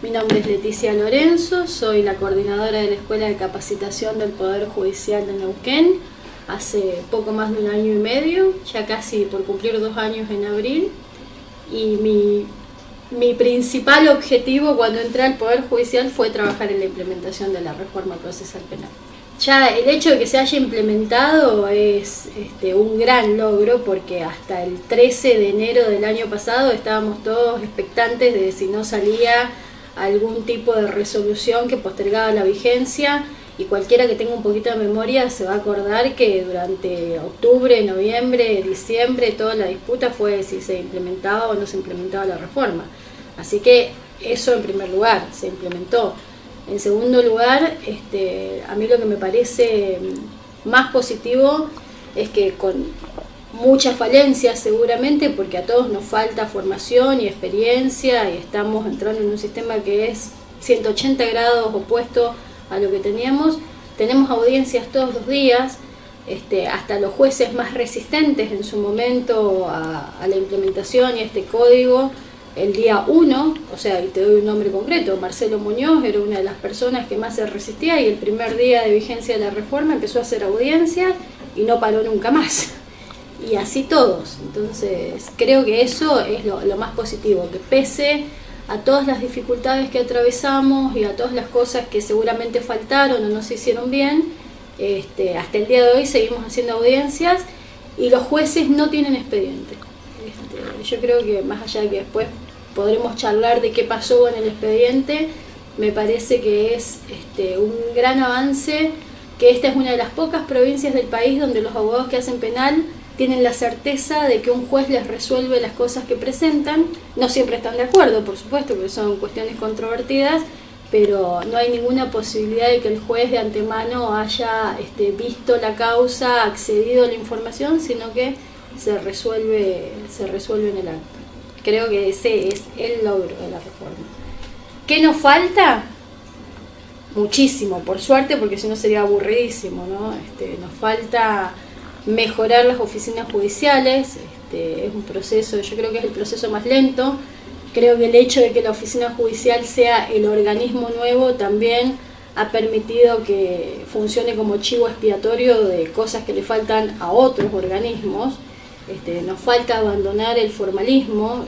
Mi nombre es Leticia Lorenzo, soy la coordinadora de la Escuela de Capacitación del Poder Judicial de Neuquén. Hace poco más de 1 año y medio, ya casi por cumplir 2 años en abril. Y mi principal objetivo cuando entré al Poder Judicial fue trabajar en la implementación de la reforma procesal penal. Ya el hecho de que se haya implementado es un gran logro, porque hasta el 13 de enero del año pasado estábamos todos expectantes de si no salía algún tipo de resolución que postergaba la vigencia, y cualquiera que tenga un poquito de memoria se va a acordar que durante octubre, noviembre, diciembre toda la disputa fue si se implementaba o no se implementaba la reforma. Así que eso en primer lugar, se implementó. En segundo lugar, a mí lo que me parece más positivo es que con muchas falencias seguramente, porque a todos nos falta formación y experiencia y estamos entrando en un sistema que es 180 grados opuesto a lo que teníamos. Tenemos audiencias todos los días, hasta los jueces más resistentes en su momento a la implementación y a este código. El día 1, o sea, y te doy un nombre concreto, Marcelo Muñoz era una de las personas que más se resistía, y el primer día de vigencia de la reforma empezó a hacer audiencias y no paró nunca más. Y así todos. Entonces creo que eso es lo más positivo, que pese a todas las dificultades que atravesamos y a todas las cosas que seguramente faltaron o no se hicieron bien, hasta el día de hoy seguimos haciendo audiencias y los jueces no tienen expediente. Yo creo que más allá de que después podremos charlar de qué pasó en el expediente, me parece que es un gran avance, que esta es una de las pocas provincias del país donde los abogados que hacen penal tienen la certeza de que un juez les resuelve las cosas que presentan. No siempre están de acuerdo, por supuesto, porque son cuestiones controvertidas, pero no hay ninguna posibilidad de que el juez de antemano haya visto la causa, accedido a la información, sino que se resuelve en el acto. Creo que ese es el logro de la reforma. ¿Qué nos falta? Muchísimo, por suerte, porque si no sería aburridísimo, ¿no? Nos falta mejorar las oficinas judiciales. Es un proceso, yo creo que es el proceso más lento. Creo que el hecho de que la oficina judicial sea el organismo nuevo también ha permitido que funcione como chivo expiatorio de cosas que le faltan a otros organismos. Nos falta abandonar el formalismo.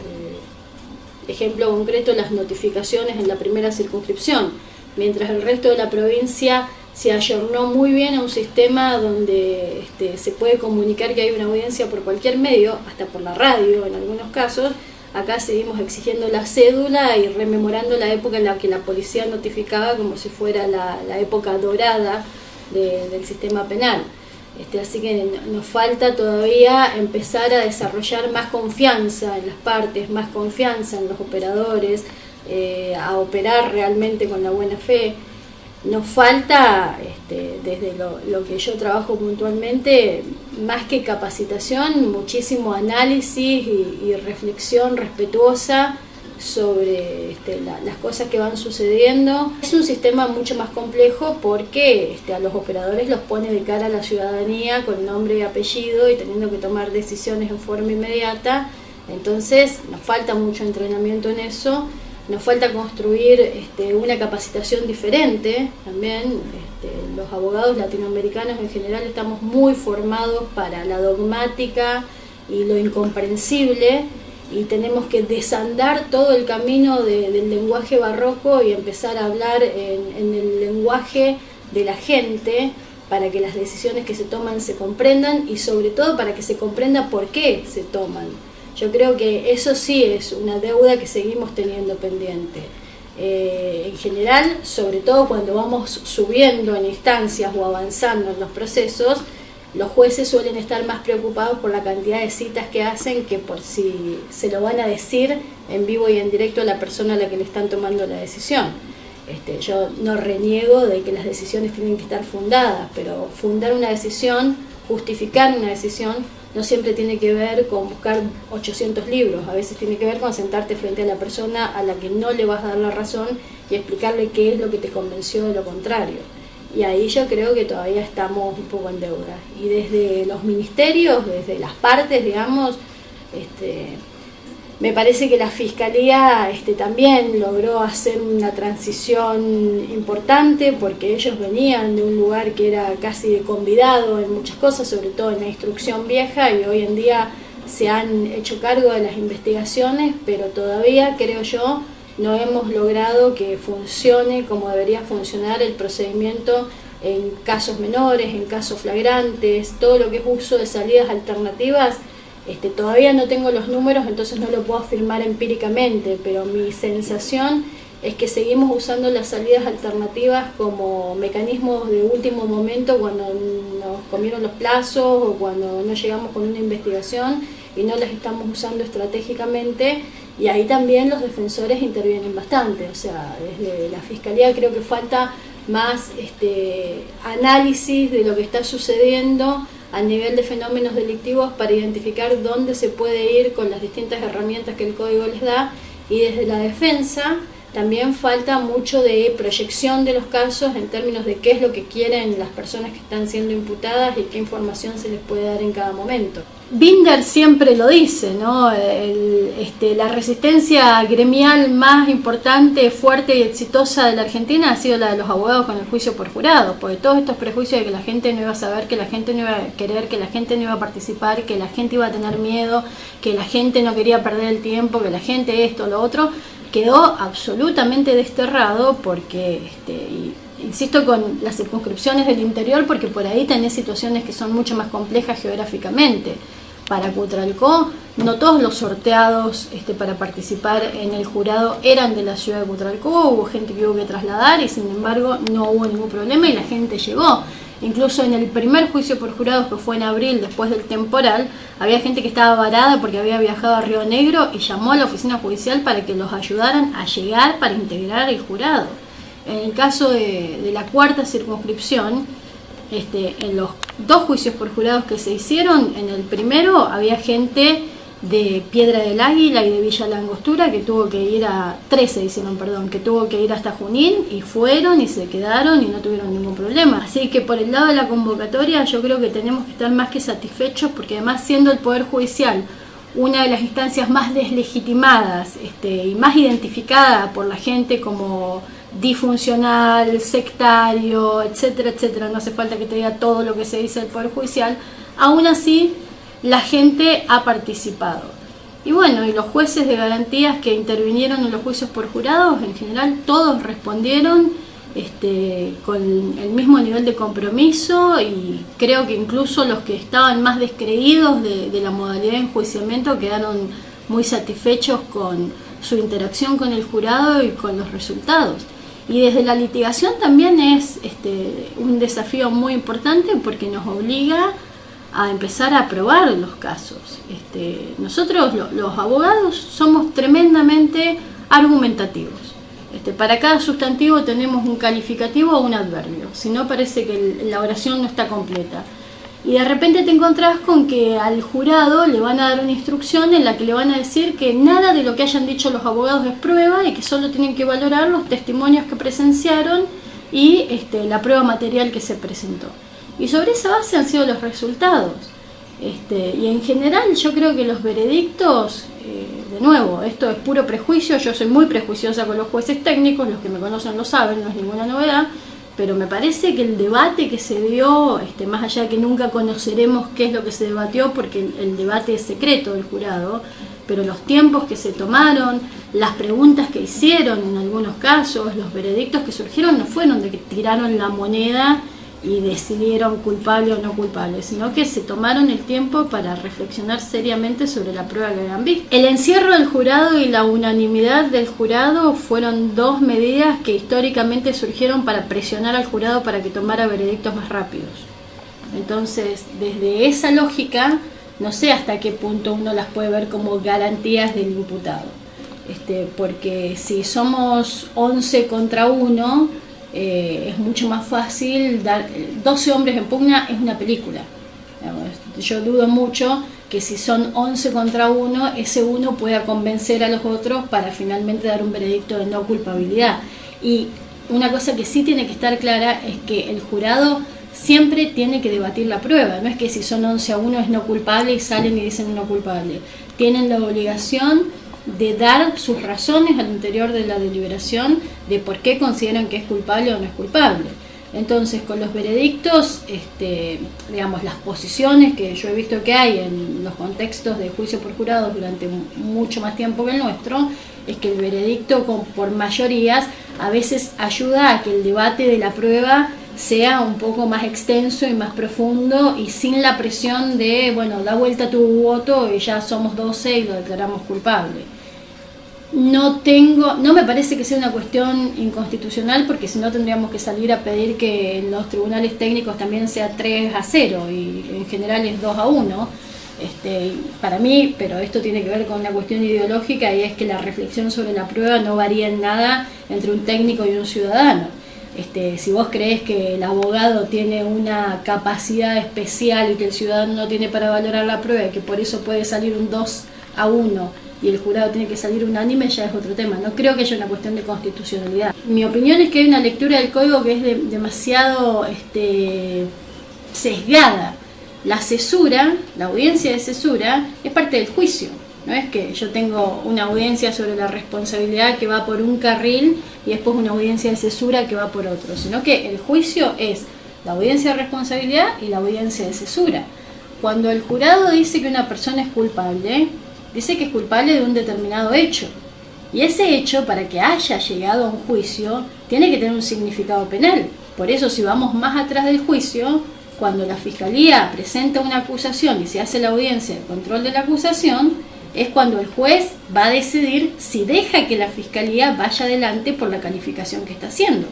Ejemplo concreto, las notificaciones en la primera circunscripción. Mientras el resto de la provincia se ayornó muy bien a un sistema donde se puede comunicar que hay una audiencia por cualquier medio, hasta por la radio en algunos casos, acá seguimos exigiendo la cédula y rememorando la época en la que la policía notificaba como si fuera la época dorada del sistema penal. Así que nos falta todavía empezar a desarrollar más confianza en las partes, más confianza en los operadores, a operar realmente con la buena fe. Nos falta, desde lo que yo trabajo puntualmente, más que capacitación, muchísimo análisis y reflexión respetuosa sobre las cosas que van sucediendo. Es un sistema mucho más complejo porque a los operadores los pone de cara a la ciudadanía con nombre y apellido y teniendo que tomar decisiones en forma inmediata. Entonces nos falta mucho entrenamiento en eso. Nos falta construir una capacitación diferente también. Los abogados latinoamericanos en general estamos muy formados para la dogmática y lo incomprensible, y tenemos que desandar todo el camino del lenguaje barroco y empezar a hablar en el lenguaje de la gente, para que las decisiones que se toman se comprendan y sobre todo para que se comprenda por qué se toman. Yo creo que eso sí es una deuda que seguimos teniendo pendiente. En general, sobre todo cuando vamos subiendo en instancias o avanzando en los procesos, los jueces suelen estar más preocupados por la cantidad de citas que hacen que por si se lo van a decir en vivo y en directo a la persona a la que le están tomando la decisión. Yo no reniego de que las decisiones tienen que estar fundadas, pero fundar una decisión, justificar una decisión, no siempre tiene que ver con buscar 800 libros. A veces tiene que ver con sentarte frente a la persona a la que no le vas a dar la razón y explicarle qué es lo que te convenció de lo contrario. Y ahí yo creo que todavía estamos un poco en deuda. Y desde los ministerios, desde las partes, digamos, Me parece que la Fiscalía también logró hacer una transición importante, porque ellos venían de un lugar que era casi de convidado en muchas cosas, sobre todo en la instrucción vieja, y hoy en día se han hecho cargo de las investigaciones, pero todavía, creo yo, no hemos logrado que funcione como debería funcionar el procedimiento en casos menores, en casos flagrantes, todo lo que es uso de salidas alternativas. Todavía no tengo los números, entonces no lo puedo afirmar empíricamente, pero mi sensación es que seguimos usando las salidas alternativas como mecanismos de último momento, cuando nos comieron los plazos o cuando no llegamos con una investigación, y no las estamos usando estratégicamente, y ahí también los defensores intervienen bastante. O sea, desde la Fiscalía creo que falta más análisis de lo que está sucediendo a nivel de fenómenos delictivos para identificar dónde se puede ir con las distintas herramientas que el código les da, y desde la defensa también falta mucho de proyección de los casos en términos de qué es lo que quieren las personas que están siendo imputadas y qué información se les puede dar en cada momento. Binder siempre lo dice, ¿no? La resistencia gremial más importante, fuerte y exitosa de la Argentina ha sido la de los abogados con el juicio por jurado, porque todos estos prejuicios de que la gente no iba a saber, que la gente no iba a querer, que la gente no iba a participar, que la gente iba a tener miedo, que la gente no quería perder el tiempo, que la gente esto, lo otro, quedó absolutamente desterrado, porque, insisto, con las circunscripciones del interior, porque por ahí tenés situaciones que son mucho más complejas geográficamente. Para Cutralcó, no todos los sorteados para participar en el jurado eran de la ciudad de Cutralcó, hubo gente que hubo que trasladar y sin embargo no hubo ningún problema y la gente llegó. Incluso en el primer juicio por jurados, que fue en abril, después del temporal, había gente que estaba varada porque había viajado a Río Negro y llamó a la oficina judicial para que los ayudaran a llegar para integrar el jurado. En el caso de la cuarta circunscripción, en los dos juicios por jurados que se hicieron, en el primero había gente de Piedra del Águila y de Villa Langostura que tuvo que ir que tuvo que ir hasta Junín, y fueron y se quedaron y no tuvieron ningún problema. Así que por el lado de la convocatoria yo creo que tenemos que estar más que satisfechos, porque además, siendo el Poder Judicial una de las instancias más deslegitimadas y más identificada por la gente como disfuncional, sectario, etcétera, etcétera, no hace falta que te diga todo lo que se dice del Poder Judicial, aún así la gente ha participado. Y bueno, y los jueces de garantías que intervinieron en los juicios por jurados, en general todos respondieron con el mismo nivel de compromiso, y creo que incluso los que estaban más descreídos de la modalidad de enjuiciamiento quedaron muy satisfechos con su interacción con el jurado y con los resultados. Y desde la litigación también es un desafío muy importante, porque nos obliga a empezar a probar los casos. Nosotros los abogados somos tremendamente argumentativos. Para cada sustantivo tenemos un calificativo o un adverbio, si no parece que la oración no está completa. Y de repente te encontrás con que al jurado le van a dar una instrucción en la que le van a decir que nada de lo que hayan dicho los abogados es prueba, y que solo tienen que valorar los testimonios que presenciaron y la prueba material que se presentó. Y sobre esa base han sido los resultados. Y en general yo creo que los veredictos, de nuevo, esto es puro prejuicio, yo soy muy prejuiciosa con los jueces técnicos, los que me conocen lo saben, no es ninguna novedad, pero me parece que el debate que se dio, más allá de que nunca conoceremos qué es lo que se debatió, porque el debate es secreto del jurado, pero los tiempos que se tomaron, las preguntas que hicieron en algunos casos, los veredictos que surgieron, no fueron de que tiraron la moneda y decidieron culpable o no culpable, sino que se tomaron el tiempo para reflexionar seriamente sobre la prueba que habían visto. El encierro del jurado y la unanimidad del jurado fueron dos medidas que históricamente surgieron para presionar al jurado para que tomara veredictos más rápidos. Entonces, desde esa lógica, no sé hasta qué punto uno las puede ver como garantías del imputado. Porque si somos 11 contra 1, es mucho más fácil dar 12 hombres en pugna, es una película. Yo dudo mucho que si son 11 contra 1, ese uno pueda convencer a los otros para finalmente dar un veredicto de no culpabilidad. Y una cosa que sí tiene que estar clara es que el jurado siempre tiene que debatir la prueba. No es que si son 11 a 1 es no culpable y salen y dicen no culpable. Tienen la obligación de dar sus razones al interior de la deliberación de por qué consideran que es culpable o no es culpable. Entonces, con los veredictos, digamos, las posiciones que yo he visto que hay en los contextos de juicio por jurados durante mucho más tiempo que el nuestro, es que el veredicto por mayorías a veces ayuda a que el debate de la prueba sea un poco más extenso y más profundo y sin la presión de, bueno, da vuelta tu voto y ya somos 12 y lo declaramos culpable. No me parece que sea una cuestión inconstitucional, porque si no tendríamos que salir a pedir que en los tribunales técnicos también sea 3-0 y en general es 2-1. Para mí, pero esto tiene que ver con una cuestión ideológica, y es que la reflexión sobre la prueba no varía en nada entre un técnico y un ciudadano. Si vos creés que el abogado tiene una capacidad especial y que el ciudadano no tiene para valorar la prueba y que por eso puede salir un 2-1 y el jurado tiene que salir unánime, ya es otro tema. No creo que haya una cuestión de constitucionalidad. Mi opinión es que hay una lectura del código que es demasiado sesgada. La cesura, la audiencia de cesura, es parte del juicio. No es que yo tengo una audiencia sobre la responsabilidad que va por un carril y después una audiencia de cesura que va por otro, sino que el juicio es la audiencia de responsabilidad y la audiencia de cesura. Cuando el jurado dice que una persona es culpable, dice que es culpable de un determinado hecho. Y ese hecho, para que haya llegado a un juicio, tiene que tener un significado penal. Por eso, si vamos más atrás del juicio, cuando la Fiscalía presenta una acusación y se hace la audiencia de control de la acusación, es cuando el juez va a decidir si deja que la Fiscalía vaya adelante por la calificación que está haciendo.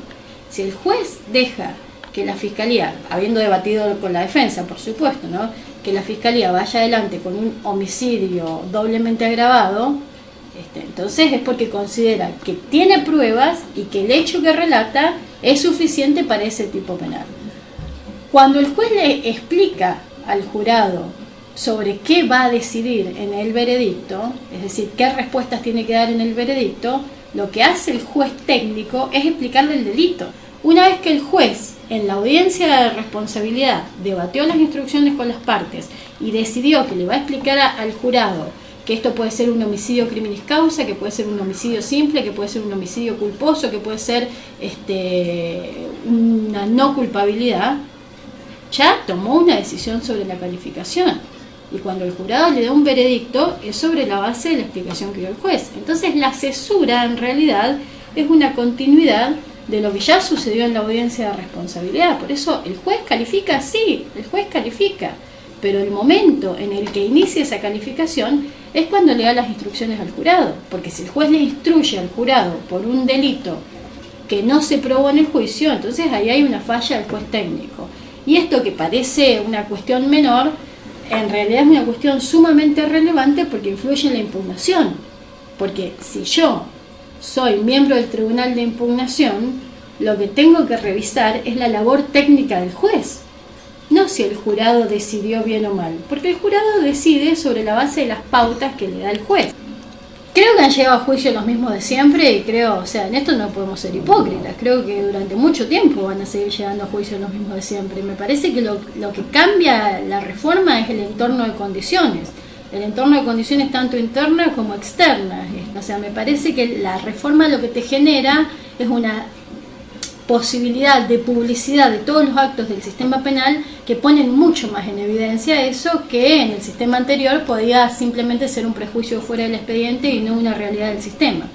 Si el juez deja que la Fiscalía, habiendo debatido con la defensa, por supuesto, ¿no?, que la Fiscalía vaya adelante con un homicidio doblemente agravado, entonces es porque considera que tiene pruebas y que el hecho que relata es suficiente para ese tipo penal. Cuando el juez le explica al jurado sobre qué va a decidir en el veredicto, es decir, qué respuestas tiene que dar en el veredicto, lo que hace el juez técnico es explicarle el delito. Una vez que el juez, en la audiencia de responsabilidad, debatió las instrucciones con las partes y decidió que le va a explicar al jurado que esto puede ser un homicidio criminis causa, que puede ser un homicidio simple, que puede ser un homicidio culposo, que puede ser una no culpabilidad, ya tomó una decisión sobre la calificación. Y cuando el jurado le da un veredicto, es sobre la base de la explicación que dio el juez. Entonces, la cesura, en realidad, es una continuidad de lo que ya sucedió en la audiencia de responsabilidad. Por eso, ¿el juez califica? Sí, el juez califica. Pero el momento en el que inicia esa calificación es cuando le da las instrucciones al jurado. Porque si el juez le instruye al jurado por un delito que no se probó en el juicio, entonces ahí hay una falla del juez técnico. Y esto, que parece una cuestión menor, en realidad es una cuestión sumamente relevante, porque influye en la impugnación. Porque si yo soy miembro del tribunal de impugnación, lo que tengo que revisar es la labor técnica del juez, no si el jurado decidió bien o mal, porque el jurado decide sobre la base de las pautas que le da el juez. Creo que han llegado a juicio los mismos de siempre, y creo, en esto no podemos ser hipócritas, creo que durante mucho tiempo van a seguir llegando a juicio los mismos de siempre. Me parece que lo que cambia la reforma es el entorno de condiciones. El entorno de condiciones tanto internas como externas. Me parece que la reforma lo que te genera es una posibilidad de publicidad de todos los actos del sistema penal que ponen mucho más en evidencia eso que en el sistema anterior podía simplemente ser un prejuicio fuera del expediente y no una realidad del sistema.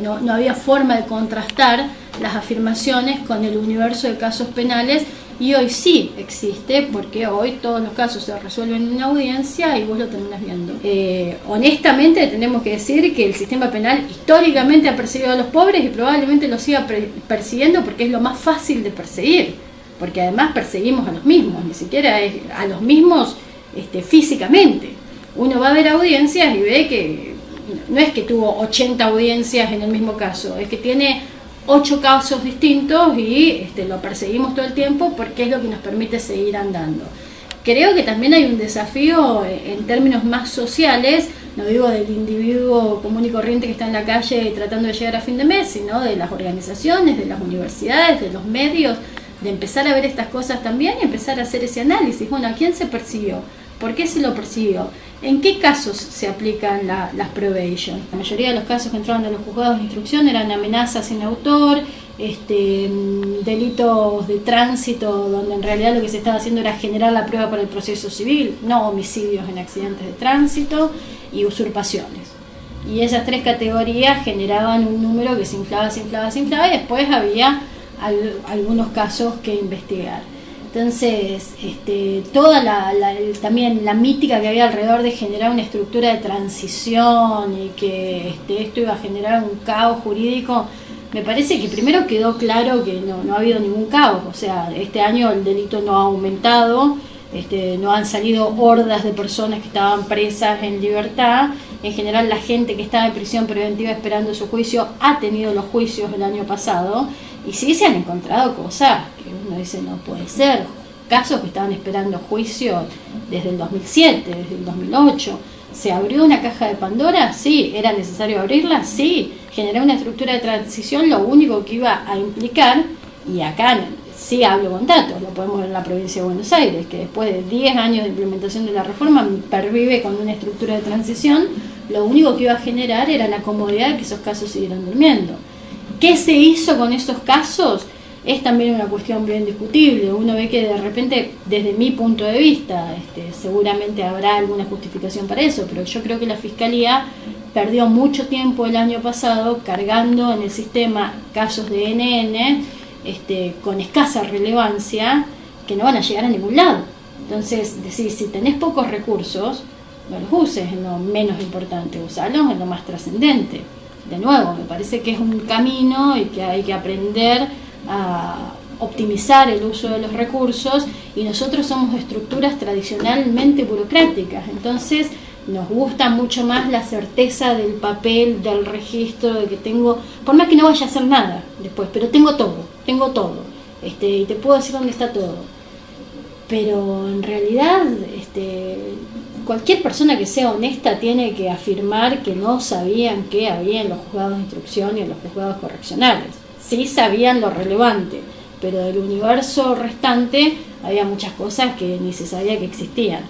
No había forma de contrastar las afirmaciones con el universo de casos penales, y hoy sí existe, porque hoy todos los casos se resuelven en una audiencia y vos lo terminas viendo. Honestamente tenemos que decir que el sistema penal históricamente ha perseguido a los pobres y probablemente lo siga persiguiendo, porque es lo más fácil de perseguir, porque además perseguimos a los mismos, ni siquiera es a los mismos físicamente. Uno va a ver audiencias y ve que no es que tuvo 80 audiencias en el mismo caso, es que tiene 8 casos distintos y lo perseguimos todo el tiempo, porque es lo que nos permite seguir andando. Creo que también hay un desafío en términos más sociales, no digo del individuo común y corriente que está en la calle tratando de llegar a fin de mes, sino de las organizaciones, de las universidades, de los medios, de empezar a ver estas cosas también y empezar a hacer ese análisis. Bueno, ¿a quién se persiguió? ¿Por qué se lo persiguió? ¿En qué casos se aplican las probation? La mayoría de los casos que entraban a los juzgados de instrucción eran amenazas sin autor, delitos de tránsito, donde en realidad lo que se estaba haciendo era generar la prueba para el proceso civil, no homicidios en accidentes de tránsito, y usurpaciones. Y esas tres categorías generaban un número que se inflaba, y después había algunos casos que investigar. Entonces, también la mítica que había alrededor de generar una estructura de transición y que esto iba a generar un caos jurídico, me parece que primero quedó claro que no ha habido ningún caos. O sea, este año el delito no ha aumentado, no han salido hordas de personas que estaban presas en libertad. En general, la gente que estaba en prisión preventiva esperando su juicio ha tenido los juicios el año pasado, y sí se han encontrado cosas que uno dice no puede ser, casos que estaban esperando juicio desde el 2007, desde el 2008. ¿Se abrió una caja de Pandora? Sí. ¿Era necesario abrirla? Sí. Generar una estructura de transición lo único que iba a implicar, y acá sí hablo con datos, lo podemos ver en la provincia de Buenos Aires, que después de 10 años de implementación de la reforma pervive con una estructura de transición, lo único que iba a generar era la comodidad de que esos casos siguieran durmiendo. ¿Qué se hizo con esos casos? Es también una cuestión bien discutible. Uno ve que de repente, desde mi punto de vista, seguramente habrá alguna justificación para eso, pero yo creo que la Fiscalía perdió mucho tiempo el año pasado cargando en el sistema casos de NN con escasa relevancia, que no van a llegar a ningún lado. Entonces, decir, si tenés pocos recursos, no los uses en lo menos importante, usalos en lo más trascendente. De nuevo, me parece que es un camino y que hay que aprender a optimizar el uso de los recursos, y nosotros somos estructuras tradicionalmente burocráticas, entonces nos gusta mucho más la certeza del papel, del registro, de que tengo, por más que no vaya a hacer nada después, pero tengo todo, y te puedo decir dónde está todo. Pero en realidad, cualquier persona que sea honesta tiene que afirmar que no sabían qué había en los juzgados de instrucción y en los juzgados correccionales. Sí sabían lo relevante, pero del universo restante había muchas cosas que ni se sabía que existían.